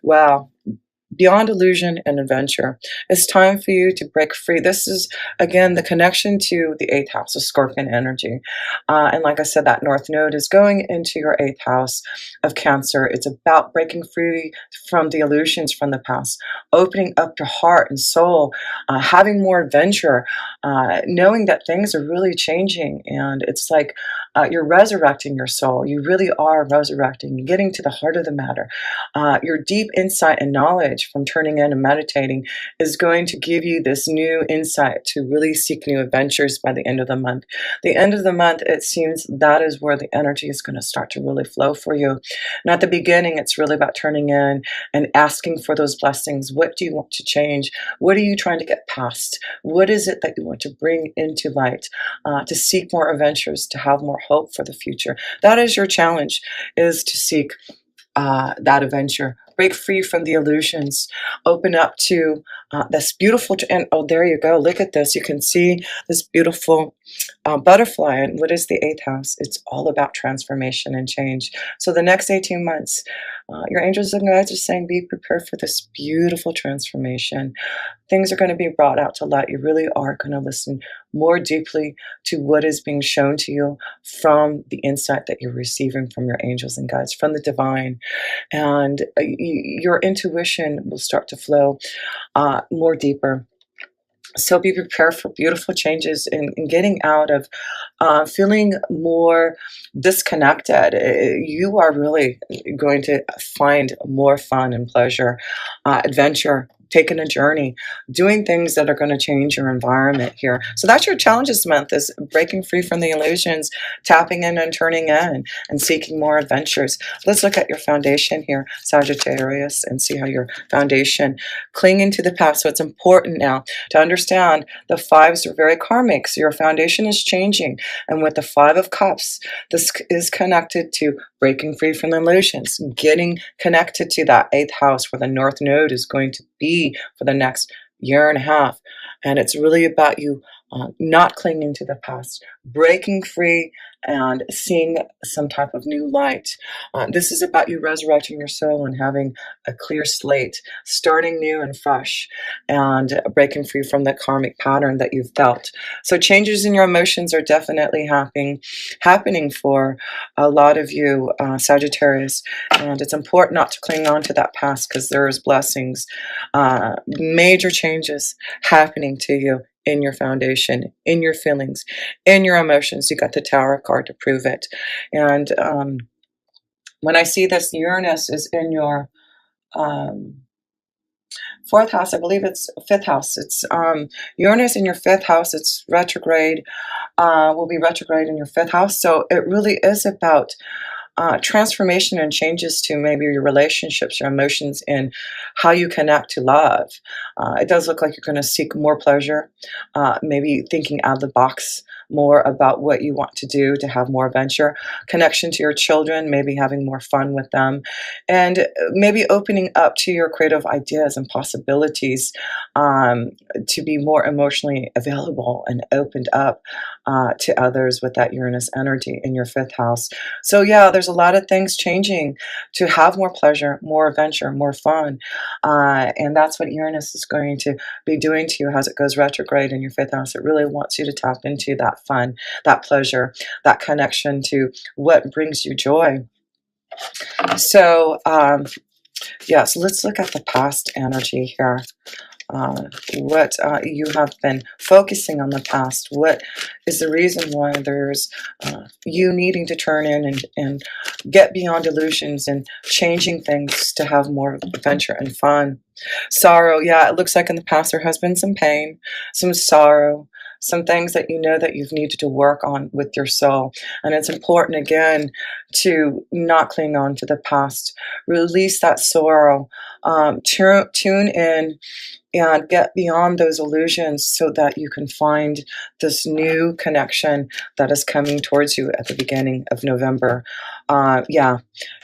Wow. Beyond illusion and adventure. It's time for you to break free. This is, again, the connection to the eighth house of Scorpion energy. And like I said, that North Node is going into your eighth house of Cancer. It's about breaking free from the illusions from the past, opening up your heart and soul, having more adventure, knowing that things are really changing. And it's like you're resurrecting your soul. You really are resurrecting, getting to the heart of the matter. Your deep insight and knowledge from turning in and meditating is going to give you this new insight to really seek new adventures by the end of the month. The end of the month, it seems that is where the energy is going to start to really flow for you. And at the beginning, it's really about turning in and asking for those blessings. What do you want to change? What are you trying to get past? What is it that you want to bring into light, to seek more adventures, to have more hope for the future? That is your challenge, is to seek that adventure. Break free from the illusions. Open up to this beautiful, and oh, there you go. Look at this. You can see this beautiful butterfly. And what is the eighth house? It's all about transformation and change. So the next 18 months, your angels and guides are saying, be prepared for this beautiful transformation. Things are going to be brought out to light. You really are going to listen more deeply to what is being shown to you from the insight that you're receiving from your angels and guides, from the divine. And your intuition will start to flow more deeper. So be prepared for beautiful changes in getting out of feeling more disconnected. You are really going to find more fun and pleasure, adventure, taking a journey, doing things that are going to change your environment here. So that's your challenge this month, is breaking free from the illusions, tapping in and turning in, and seeking more adventures. Let's look at your foundation here, Sagittarius, and see how your foundation, clinging to the past. So it's important now to understand the fives are very karmic. So your foundation is changing. And with the Five of Cups, this is connected to breaking free from the illusions, getting connected to that eighth house where the North Node is going to be for the next year and a half. And it's really about you not clinging to the past, breaking free and seeing some type of new light. This is about you resurrecting your soul and having a clear slate, starting new and fresh, and breaking free from the karmic pattern that you've felt. So changes in your emotions are definitely happening for a lot of you, Sagittarius. And it's important not to cling on to that past, because there's blessings, major changes happening to you in your foundation, in your feelings, in your emotions. You got the Tower card to prove it. And when I see this, Uranus is in your fourth house. I believe it's fifth house. It's Uranus in your fifth house. It's retrograde, will be retrograde in your fifth house. So it really is about transformation and changes to maybe your relationships, your emotions, and how you connect to love. It does look like you're going to seek more pleasure, maybe thinking out of the box more about what you want to do to have more adventure, connection to your children, maybe having more fun with them, and maybe opening up to your creative ideas and possibilities, to be more emotionally available and opened up to others with that Uranus energy in your fifth house. So yeah, there's a lot of things changing to have more pleasure, more adventure, more fun. And that's what Uranus is going to be doing to you as it goes retrograde in your fifth house. It really wants you to tap into that fun, that pleasure, that connection to what brings you joy. So yes, let's look at the past energy here. What you have been focusing on the past. What is the reason why there's you needing to turn in and get beyond illusions and changing things to have more adventure and fun? Sorrow, yeah, it looks like in the past there has been some pain, some sorrow, some things that you know that you've needed to work on with your soul. And it's important, again, to not cling on to the past. Release that sorrow. Tune in and get beyond those illusions so that you can find this new connection that is coming towards you at the beginning of November. Yeah,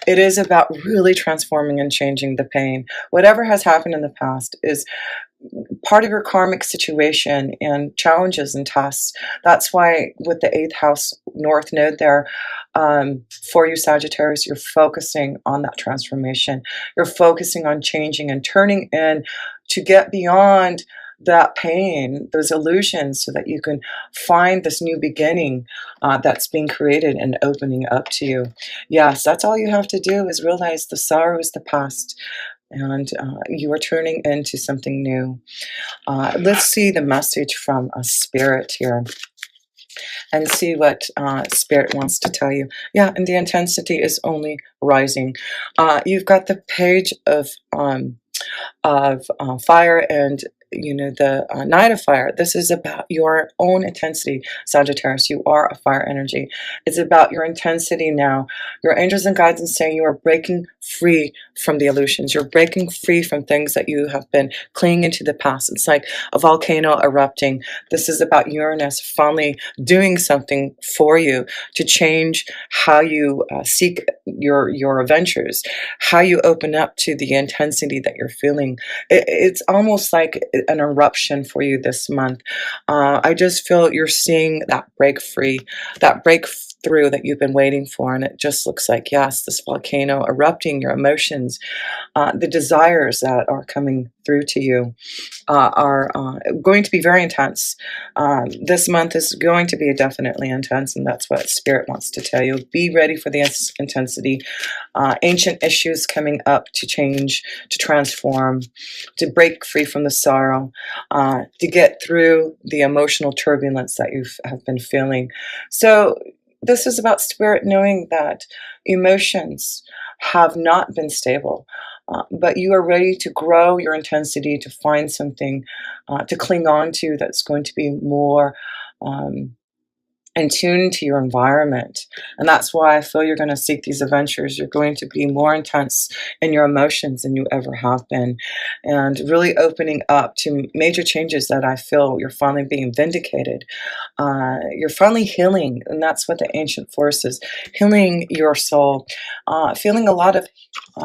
it is about really transforming and changing the pain. Whatever has happened in the past is part of your karmic situation and challenges and tasks. That's why with the eighth house North Node there, For you, Sagittarius, you're focusing on that transformation. You're focusing on changing and turning in to get beyond that pain, those illusions, so that you can find this new beginning that's being created and opening up to you. Yes, that's all you have to do is realize the sorrow is the past, and you are turning into something new. Let's see the message from a spirit here and see what spirit wants to tell you. Yeah, and the intensity is only rising. You've got the page of fire, and the Knight of Fire. This is about your own intensity, Sagittarius. You are a fire energy. It's about your intensity now. Your angels and guides are saying you are breaking free from the illusions. You're breaking free from things that you have been clinging into the past. It's like a volcano erupting. This is about Uranus finally doing something for you to change how you seek your adventures, how you open up to the intensity that you're feeling. It's almost like an eruption for you this month. I just feel you're seeing that break free, that breakthrough that you've been waiting for. And it just looks like, yes, this volcano erupting, your emotions, the desires that are coming through to you are going to be very intense. This month is going to be definitely intense, and that's what Spirit wants to tell you. Be ready for the intensity. Ancient issues coming up to change, to transform, to break free from the sorrow, to get through the emotional turbulence that you have been feeling. So this is about Spirit knowing that emotions have not been stable. But you are ready to grow your intensity, to find something to cling on to that's going to be more um, in tune to your environment. And that's why I feel you're going to seek these adventures. You're going to be more intense in your emotions than you ever have been, and really opening up to major changes that I feel you're finally being vindicated. You're finally healing, and that's what the ancient force is, healing your soul, feeling a lot of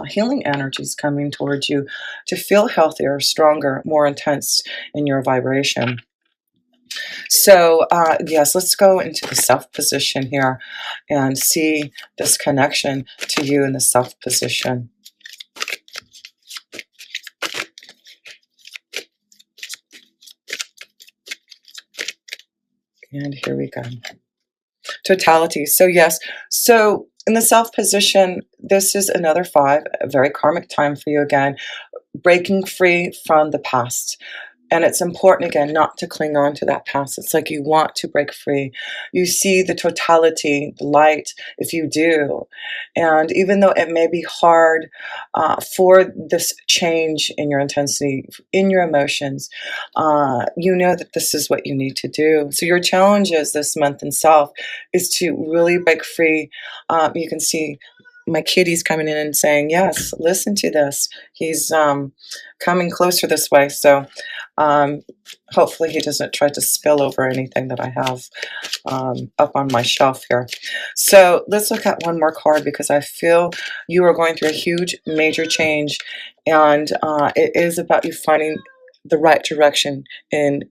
healing energies coming towards you to feel healthier, stronger, more intense in your vibration. So, yes, let's go into the self position here and see this connection to you in the self position. And here we go. Totality. So, yes. So, in the self position, this is another 5, a very karmic time for you again, breaking free from the past. And it's important, again, not to cling on to that past. It's like you want to break free. You see the totality, the light, if you do. And even though it may be hard for this change in your intensity, in your emotions, you know that this is what you need to do. So your challenges this month in self is to really break free. You can see my kitty's coming in and saying, yes, listen to this. He's coming closer this way. So um, hopefully he doesn't try to spill over anything that I have up on my shelf here. So let's look at one more card, because I feel you are going through a huge, major change, and it is about you finding the right direction in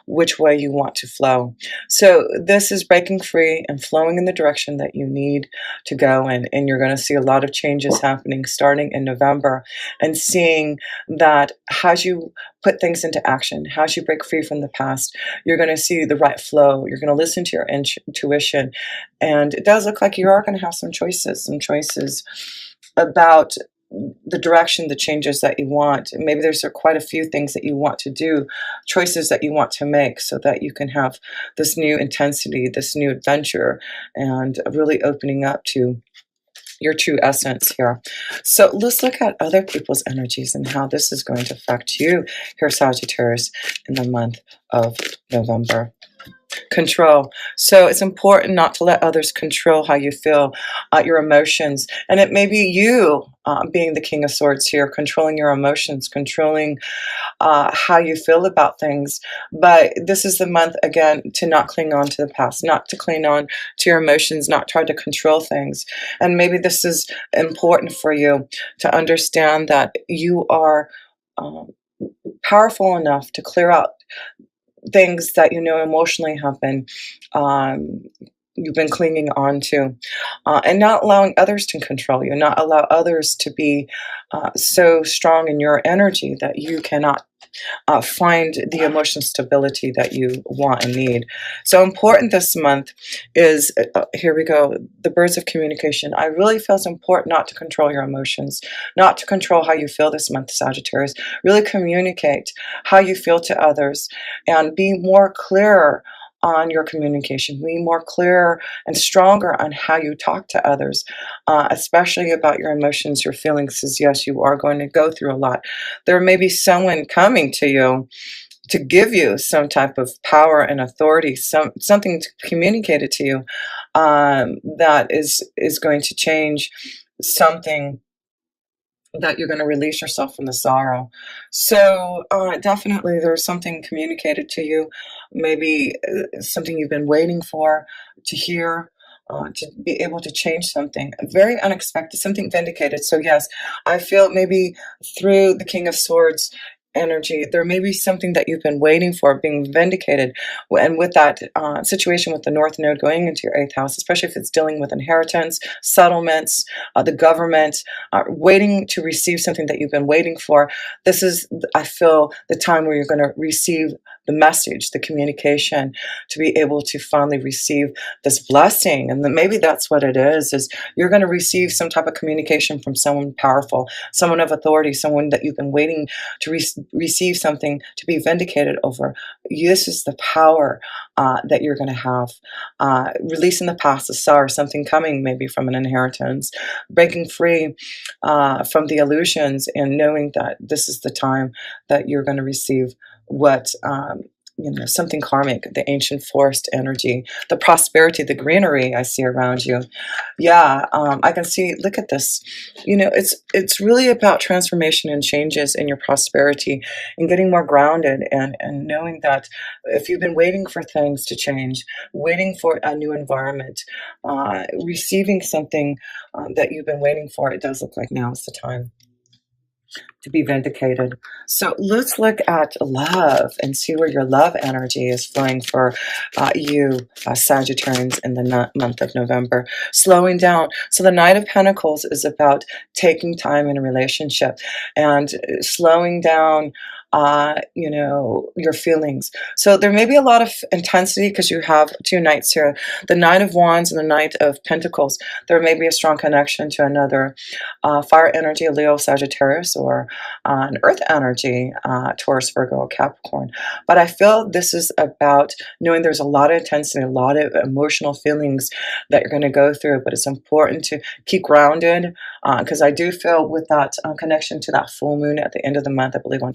which way you want to flow. So this is breaking free and flowing in the direction that you need to go in, and you're going to see a lot of changes happening starting in November, and seeing that as you put things into action, as you break free from the past, you're going to see the right flow. You're going to listen to your intuition, and it does look like you are going to have some choices about the direction, the changes that you want. Maybe there's quite a few things that you want to do, choices that you want to make, so that you can have this new intensity, this new adventure, and really opening up to your true essence here. So let's look at other people's energies and how this is going to affect you here, Sagittarius, in the month of November. Control. So it's important not to let others control how you feel, your emotions. And it may be you being the King of Swords here, controlling your emotions, controlling how you feel about things. But this is the month, again, to not cling on to the past, not to cling on to your emotions, not try to control things. And maybe this is important for you to understand that you are um, powerful enough to clear out things that you know emotionally have been um, you've been clinging on to, and not allowing others to control you, not allow others to be so strong in your energy that you cannot find the emotional stability that you want and need. So important this month is here we go, the birds of communication. I really feel it's important not to control your emotions, not to control how you feel this month, Sagittarius. Really communicate how you feel to others and be more clearer on your communication, be more clear and stronger on how you talk to others, especially about your emotions, your feelings, because yes, you are going to go through a lot. There may be someone coming to you to give you some type of power and authority, something communicated to you that is going to change something that you're going to release yourself from the sorrow. So definitely there's something communicated to you, maybe something you've been waiting for to hear. To be able to change something very unexpected, something vindicated. So yes, I feel maybe through the King of Swords energy, there may be something that you've been waiting for being vindicated. And with that situation with the North Node going into your 8th house, especially if it's dealing with inheritance, settlements, the government, waiting to receive something that you've been waiting for, this is, I feel, the time where you're going to receive the message, the communication, to be able to finally receive this blessing. And then maybe that's what it is you're going to receive some type of communication from someone powerful, someone of authority, someone that you've been waiting to receive something to be vindicated over. This is the power that you're going to have. Releasing the past, the sorrow, something coming maybe from an inheritance, breaking free from the illusions, and knowing that this is the time that you're going to receive what something karmic, the ancient forest energy, the prosperity, the greenery I see around you. Yeah, I can see, look at this. It's really about transformation and changes in your prosperity and getting more grounded, and knowing that if you've been waiting for things to change, waiting for a new environment, receiving something that you've been waiting for, it does look like now is the time to be vindicated. So let's look at love and see where your love energy is flowing for you, Sagittarians, in the month of November. Slowing down. So the Knight of Pentacles is about taking time in a relationship and slowing down your feelings. So there may be a lot of intensity because you have two knights here, the Knight of Wands and the Knight of Pentacles. There may be a strong connection to another fire energy, a Leo, Sagittarius, or an earth energy, Taurus, Virgo, Capricorn. But I feel this is about knowing there's a lot of intensity, a lot of emotional feelings that you're going to go through, but it's important to keep grounded because I do feel with that connection to that full moon at the end of the month, I believe on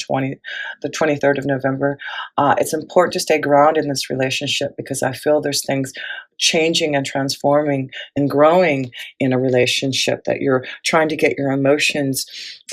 the 23rd of November, it's important to stay grounded in this relationship because I feel there's things changing and transforming and growing in a relationship that you're trying to get your emotions,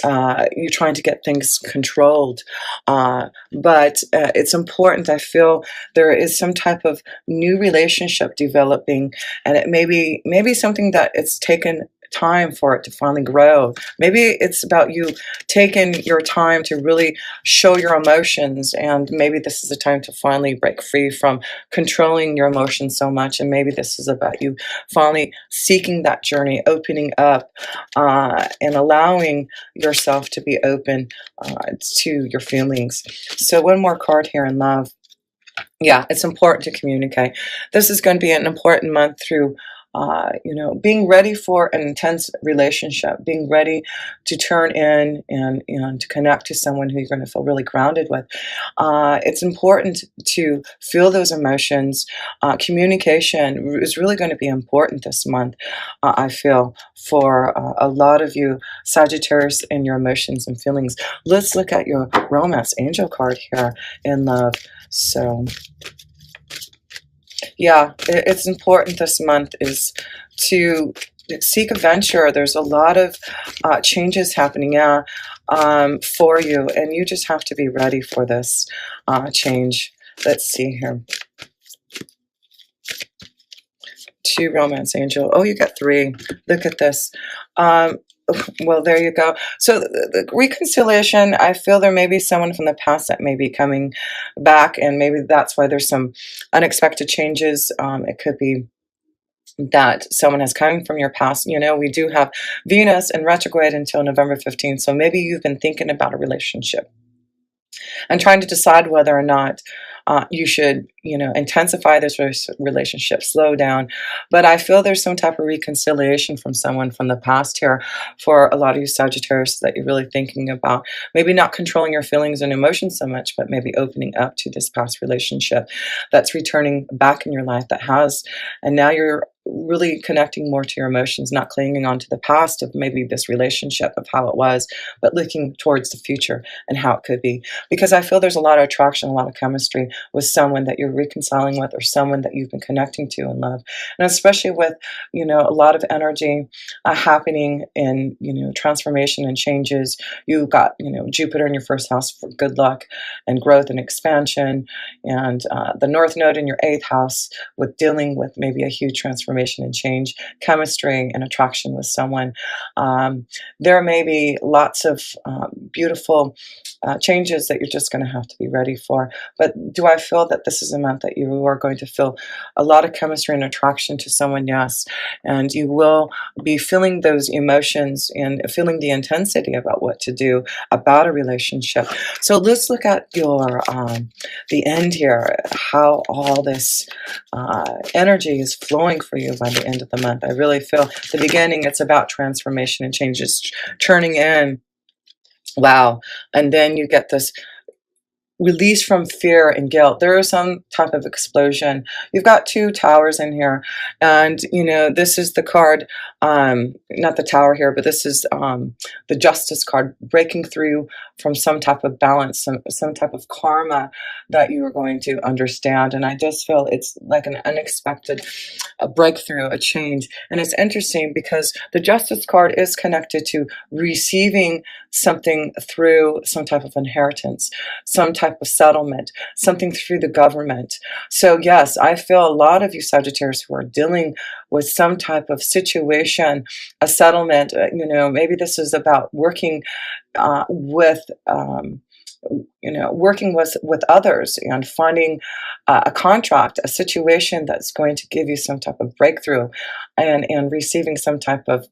you're trying to get things controlled. But it's important, I feel there is some type of new relationship developing, and it maybe something that it's taken time for it to finally grow. Maybe it's about you taking your time to really show your emotions, and maybe this is the time to finally break free from controlling your emotions so much, and maybe this is about you finally seeking that journey, opening up, and allowing yourself to be open to your feelings. So one more card here in love. Yeah, it's important to communicate. This is going to be an important month through being ready for an intense relationship, being ready to turn in and to connect to someone who you're going to feel really grounded with. It's important to feel those emotions. Communication is really going to be important this month, I feel, for a lot of you Sagittarius and your emotions and feelings. Let's look at your romance angel card here in love. So yeah, it's important this month is to seek adventure. There's a lot of changes happening for you, and you just have to be ready for this change. Let's see here. 2 romance angel. Oh, you got 3. Look at this. Well, there you go. So the reconciliation, I feel there may be someone from the past that may be coming back, and maybe that's why there's some unexpected changes. It could be that someone has come from your past. You know, we do have Venus in retrograde until November 15th. So maybe you've been thinking about a relationship and trying to decide whether or not you should, you know, intensify this relationship, slow down. But I feel there's some type of reconciliation from someone from the past here for a lot of you Sagittarius that you're really thinking about. Maybe not controlling your feelings and emotions so much, but maybe opening up to this past relationship that's returning back in your life that has, and now you're really connecting more to your emotions, not clinging on to the past of maybe this relationship of how it was, but looking towards the future and how it could be. Because I feel there's a lot of attraction, a lot of chemistry with someone that you're reconciling with or someone that you've been connecting to in love. And especially with, you know, a lot of energy happening in, you know, transformation and changes. You got, you know, Jupiter in your first house for good luck and growth and expansion, and the North Node in your eighth house with dealing with maybe a huge transformation and change, chemistry and attraction with someone. There may be lots of beautiful changes that you're just going to have to be ready for. But do I feel that this is a month that you are going to feel a lot of chemistry and attraction to someone? Yes. And you will be feeling those emotions and feeling the intensity about what to do about a relationship. So let's look at your the end here, how all this energy is flowing for you by the end of the month. I really feel the beginning, it's about transformation and changes, churning in. Wow. And then you get this release from fear and guilt. There is some type of explosion. You've got two towers in here, and you know this is the card, not the tower here, but this is the justice card, breaking through from some type of balance, some type of karma that you are going to understand. And I just feel it's like an unexpected a breakthrough, a change. And it's interesting because the justice card is connected to receiving something through some type of inheritance, some type of settlement, something through the government. So yes, I feel a lot of you Sagittarius who are dealing with some type of situation, a settlement, you know, maybe this is about working with you know, working with others and finding a contract, a situation that's going to give you some type of breakthrough, and receiving some type of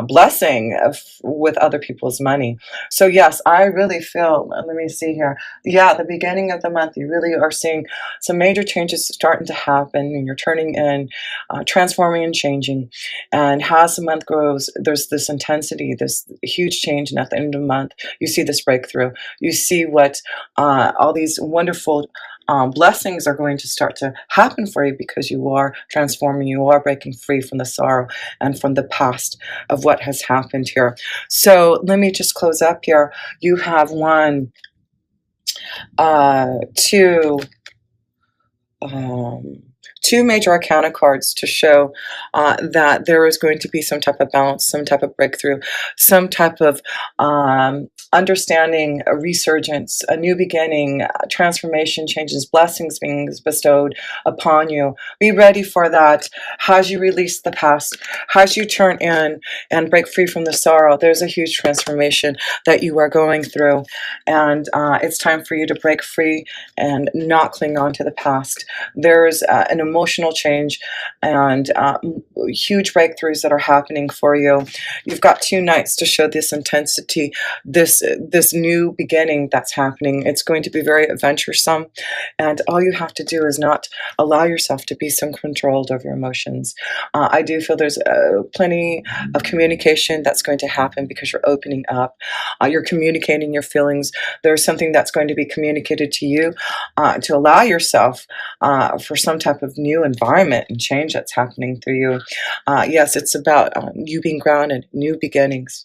blessing with other people's money. So yes, I really feel, let me see here. Yeah, the beginning of the month, you really are seeing some major changes starting to happen, and you're turning in, transforming and changing. And as the month grows, there's this intensity, this huge change, and at the end of the month, you see this breakthrough. You see what all these wonderful blessings are going to start to happen for you because you are transforming, you are breaking free from the sorrow and from the past of what has happened here. So let me just close up here. You have one, two, um, two major arcana cards to show that there is going to be some type of balance, some type of breakthrough, some type of understanding, a resurgence, a new beginning, transformation, changes, blessings being bestowed upon you. Be ready for that. As you release the past, as you turn in and break free from the sorrow, there's a huge transformation that you are going through. And it's time for you to break free and not cling on to the past. There's an emotional change and huge breakthroughs that are happening for you. You've got two nights to show this intensity, this new beginning that's happening. It's going to be very adventuresome, and all you have to do is not allow yourself to be so controlled over your emotions. I do feel there's plenty of communication that's going to happen because you're opening up. You're communicating your feelings. There's something that's going to be communicated to you to allow yourself for some type of new environment and change that's happening through you. Yes, it's about you being grounded, new beginnings.